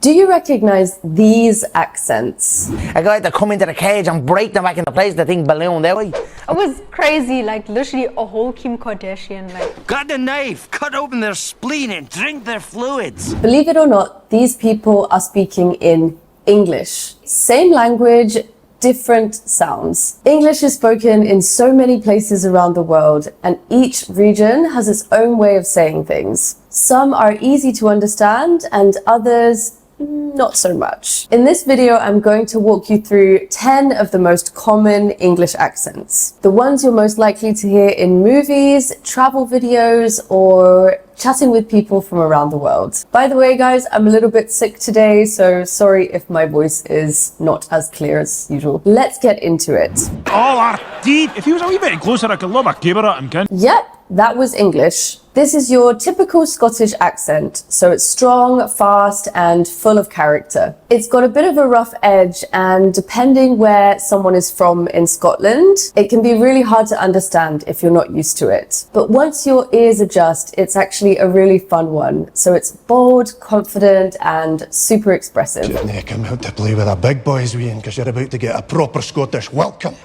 Do you recognize these accents? I got to come into the cage and break them back into place, the thing balloon there. It was crazy, like literally a whole Kim Kardashian, like. Got the knife, cut open their spleen and drink their fluids. Believe it or not, these people are speaking in English. Same language, different sounds. English is spoken in so many places around the world, and each region has its own way of saying things. Some are easy to understand, and others not so much. In this video, I'm going to walk you through 10 of the most common English accents. The ones you're most likely to hear in movies, travel videos, or chatting with people from around the world. By the way, guys, I'm a little bit sick today, so sorry if my voice is not as clear as usual. Let's get into it. All our deed. If he was a wee bit closer, I could love a caber at him, can. Yep, that was English. This is your typical Scottish accent, so it's strong, fast, and full of character. It's got a bit of a rough edge, and depending where someone is from in Scotland, it can be really hard to understand if you're not used to it. But once your ears adjust, it's actually a really fun one. So it's bold, confident, and super expressive. Shouldn't you come out to play with the big boys, Ian, because you're about to get a proper Scottish welcome.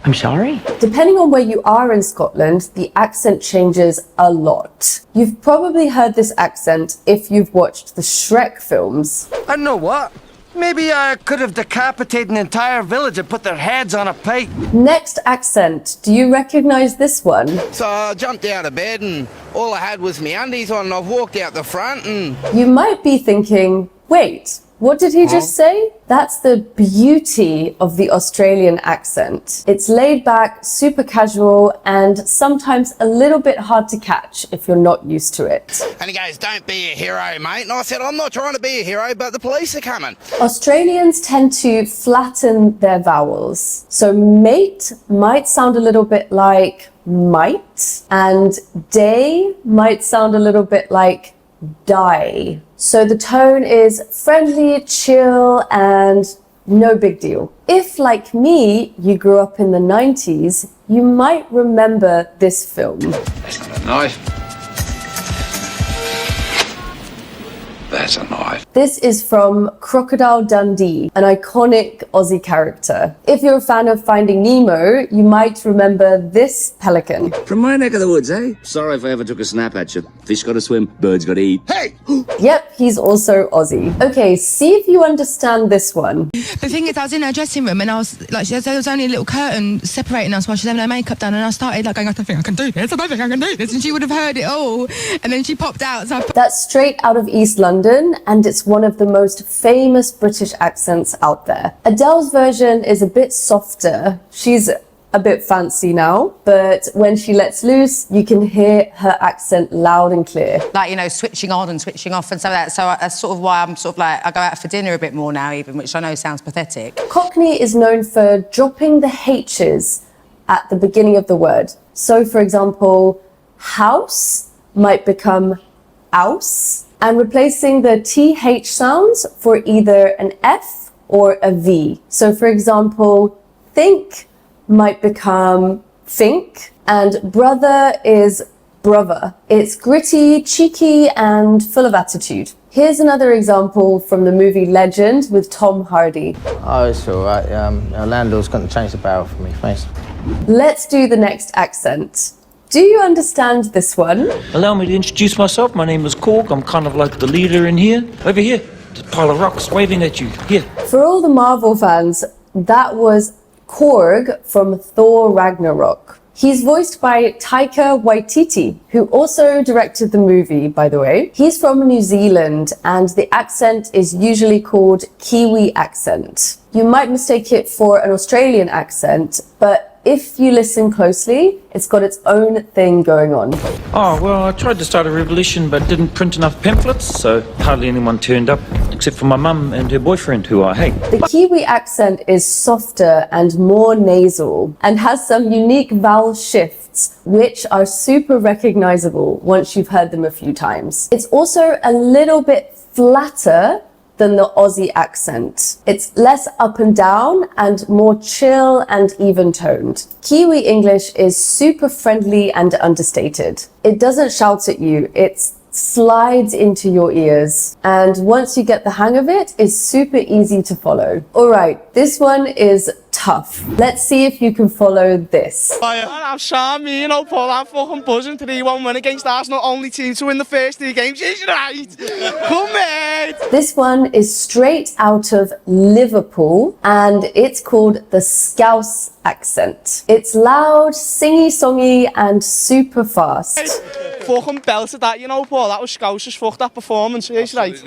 I'm sorry? Depending on where you are in Scotland, the accent changes a lot. You've probably heard this accent if you've watched the Shrek films. I know what. Maybe I could have decapitated an entire village and put their heads on a pike. Next accent, do you recognize this one? So I jumped out of bed and all I had was my undies on and I've walked out the front and... You might be thinking, wait, what did he just say? That's the beauty of the Australian accent. It's laid back, super casual, and sometimes a little bit hard to catch if you're not used to it. And he goes, don't be a hero, mate. And I said, I'm not trying to be a hero, but the police are coming. Australians tend to flatten their vowels. So mate might sound a little bit like might, and day might sound a little bit like die. So the tone is friendly, chill, and no big deal. If, like me, you grew up in the 90s, you might remember this film. That's not a knife. That's a knife. This is from Crocodile Dundee, an iconic Aussie character. If you're a fan of Finding Nemo, you might remember this pelican. From my neck of the woods, eh? Sorry if I ever took a snap at you. Fish gotta swim, birds gotta eat. Hey! Yep, he's also Aussie. Okay, see if you understand this one. The thing is, I was in her dressing room and I was like, there was only a little curtain separating us while she was having her makeup done, and I started like going, I don't think I can do this, I don't think I can do this, and she would have heard it all, and then she popped out. So That's straight out of East London, and it's one of the most famous British accents out there. Adele's version is a bit softer. She's a bit fancy now, but when she lets loose, you can hear her accent loud and clear. Like, you know, switching on and switching off and so that. So that's sort of why I'm sort of like, I go out for dinner a bit more now even, which I know sounds pathetic. Cockney is known for dropping the H's at the beginning of the word. So, for example, house might become ouse, and replacing the TH sounds for either an F or a V. So, for example, think might become think, and brother is brother. It's gritty, cheeky, and full of attitude. Here's another example from the movie Legend with Tom Hardy. Oh, it's all right. Orlando's going to change the barrel for me, thanks. Let's do the next accent. Do you understand this one? Allow me to introduce myself. My name is Korg. I'm kind of like the leader in here. Over here, the pile of rocks waving at you. Here. For all the Marvel fans, that was Korg from Thor Ragnarok. He's voiced by Taika Waititi, who also directed the movie, by the way. He's from New Zealand, and the accent is usually called Kiwi accent. You might mistake it for an Australian accent, but if you listen closely, it's got its own thing going on. Oh, well, I tried to start a revolution, but didn't print enough pamphlets, so hardly anyone turned up, except for my mum and her boyfriend, who I hate. The Kiwi accent is softer and more nasal, and has some unique vowel shifts, which are super recognizable once you've heard them a few times. It's also a little bit flatter than the Aussie accent. It's less up and down and more chill and even toned. Kiwi English is super friendly and understated. It doesn't shout at you, it's slides into your ears. And once you get the hang of it, it's super easy to follow. All right, this one is tough. Let's see if you can follow this. I'm Sam, me and Paul, I'm fucking buzzing. 3-1 win against Arsenal, only team to win the first 3 games. Is right? Come mate! This one is straight out of Liverpool and it's called the Scouse accent. It's loud, singy-songy and super fast. Fucking belted that, Paul. That was Scouse's fuck that performance. Is right?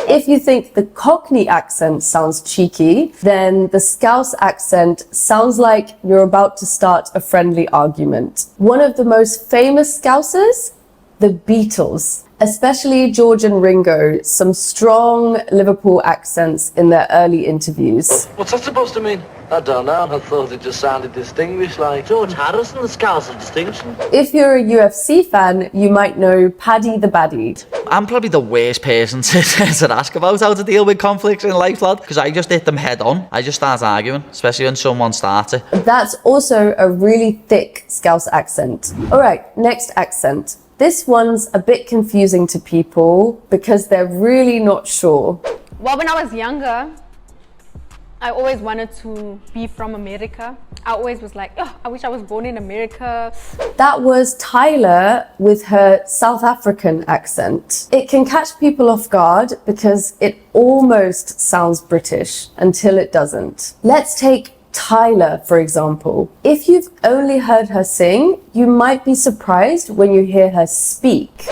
If you think the Cockney accent sounds cheeky, then the Scouse accent sounds like you're about to start a friendly argument. One of the most famous Scousers, the Beatles, especially George and Ringo, some strong Liverpool accents in their early interviews. What's that supposed to mean? I don't know. I thought it just sounded distinguished, like George Harrison, the Scouse of distinction. If you're a UFC fan, you might know Paddy the Baddy. I'm probably the worst person to ask about how to deal with conflicts in life, lad, because I just hit them head on. I just start arguing, especially when someone starts it. That's also a really thick Scouse accent. All right, next accent. This one's a bit confusing to people because they're really not sure. Well, when I was younger, I always wanted to be from America. I always was like, oh, I wish I was born in America. That was Tyler with her South African accent. It can catch people off guard because it almost sounds British until it doesn't. Let's take Tyler, for example. If you've only heard her sing, you might be surprised when you hear her speak.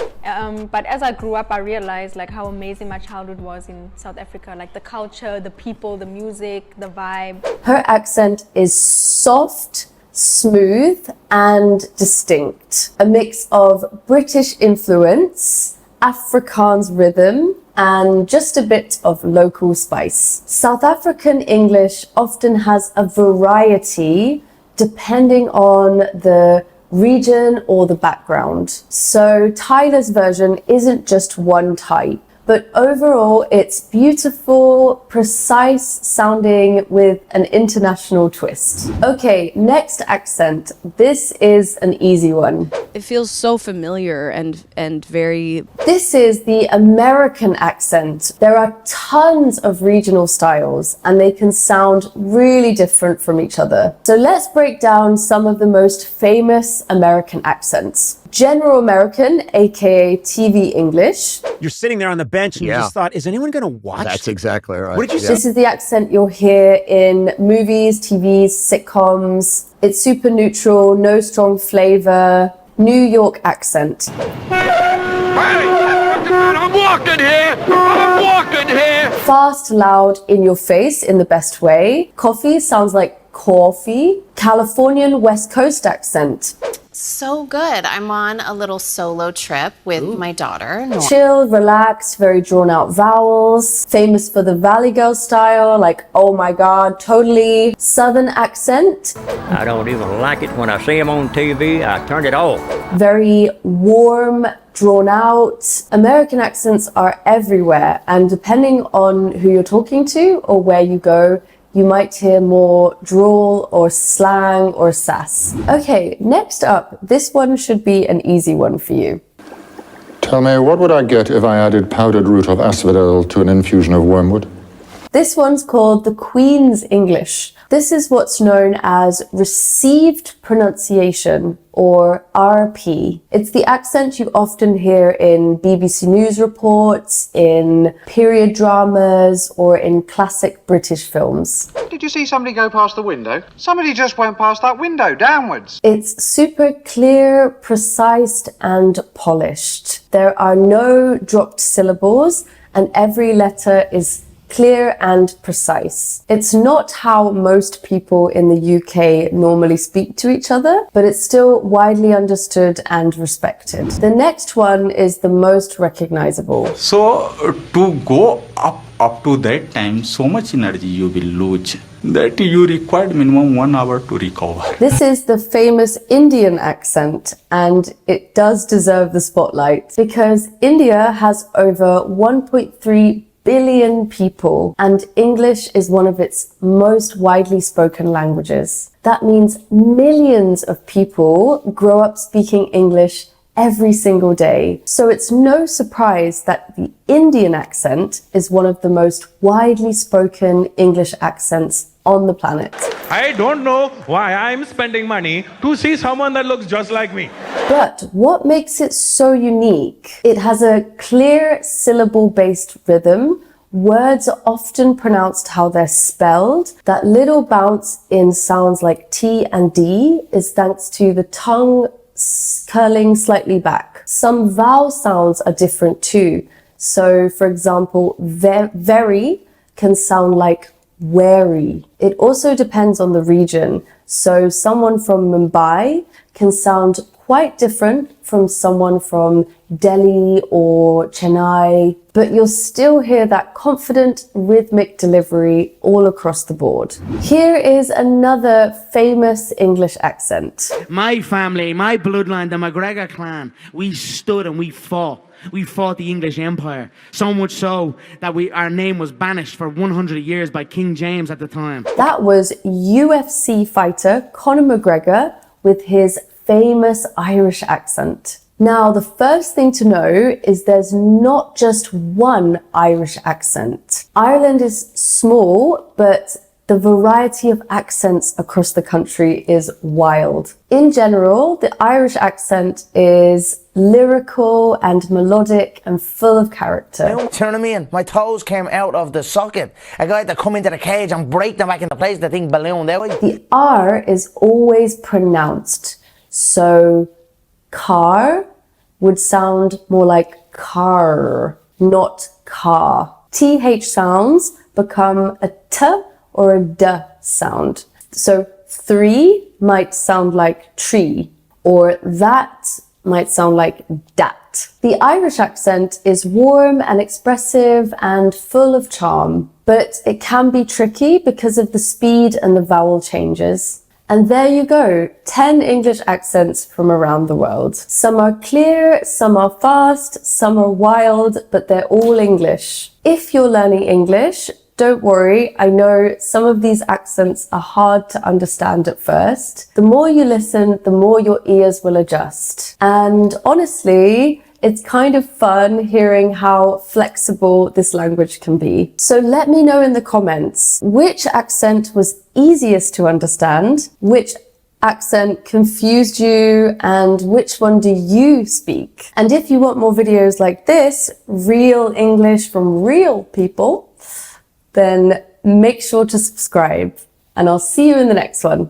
But as I grew up, I realized like how amazing my childhood was in South Africa. Like the culture, the people, the music, the vibe. Her accent is soft, smooth, and distinct. A mix of British influence, Afrikaans rhythm, and just a bit of local spice. South African English often has a variety depending on the region or the background. So Tyler's version isn't just one type, but overall it's beautiful, precise sounding with an international twist. Okay, next accent. This is an easy one. It feels so familiar and very... This is the American accent. There are tons of regional styles and they can sound really different from each other. So let's break down some of the most famous American accents. General American, aka TV English. You're sitting there on the bench and you just thought, is anyone going to watch? That's exactly right. What did you say? This is the accent you'll hear in movies, TVs, sitcoms. It's super neutral, no strong flavor. New York accent. I'm walking here! I'm walking here! Fast, loud, in your face in the best way. Coffee sounds like coffee. Californian West Coast accent. So good. I'm on a little solo trip with my daughter. Chill, relaxed, very drawn out vowels. Famous for the Valley Girl style, like, oh my God, totally. Southern accent. I don't even like it when I see him on TV. I turn it off. Very warm, drawn out. American accents are everywhere, and depending on who you're talking to or where you go, you might hear more drawl or slang or sass. Okay, next up, this one should be an easy one for you. Tell me, what would I get if I added powdered root of asphodel to an infusion of wormwood? This one's called the Queen's English. This is what's known as received pronunciation, or RP. It's the accent you often hear in BBC News reports, in period dramas, or in classic British films. Did you see somebody go past the window? Somebody just went past that window, downwards. It's super clear, precise, and polished. There are no dropped syllables, and every letter is clear and precise. It's not how most people in the UK normally speak to each other, but it's still widely understood and respected. The next one is the most recognizable. So to go up to that time, so much energy you will lose that you required minimum 1 hour to recover. This is the famous Indian accent, and it does deserve the spotlight because India has over 1.3 billion people, and English is one of its most widely spoken languages. That means millions of people grow up speaking English every single day. So it's no surprise that the Indian accent is one of the most widely spoken English accents on the planet. I don't know why I'm spending money to see someone that looks just like me. But what makes it so unique? It has a clear syllable-based rhythm. Words are often pronounced how they're spelled. That little bounce in sounds like T and D is thanks to the tongue curling slightly back. Some vowel sounds are different too. So, for example, very can sound like wary. It also depends on the region. So someone from Mumbai can sound quite different from someone from Delhi or Chennai, but you'll still hear that confident rhythmic delivery all across the board. Here is another famous English accent. My family, my bloodline, the McGregor clan, we stood and we fought. We fought the English Empire, so much so that our name was banished for 100 years by King James at the time. That was UFC fighter Conor McGregor with his famous Irish accent. Now, the first thing to know is there's not just one Irish accent. Ireland is small, but the variety of accents across the country is wild. In general, the Irish accent is lyrical and melodic and full of character. You know what I mean? My toes came out of the socket. A guy had to come into the cage and break them back into place, the thing ballooned out. The R is always pronounced. So car would sound more like car, not car. TH sounds become a T or a D sound. So 3 might sound like tree, or that might sound like dat. The Irish accent is warm and expressive and full of charm, but it can be tricky because of the speed and the vowel changes. And there you go, 10 English accents from around the world. Some are clear, some are fast, some are wild, but they're all English. If you're learning English, don't worry, I know some of these accents are hard to understand at first. The more you listen, the more your ears will adjust. And honestly, it's kind of fun hearing how flexible this language can be. So let me know in the comments, which accent was easiest to understand, which accent confused you, and which one do you speak? And if you want more videos like this, real English from real people, then make sure to subscribe, and I'll see you in the next one.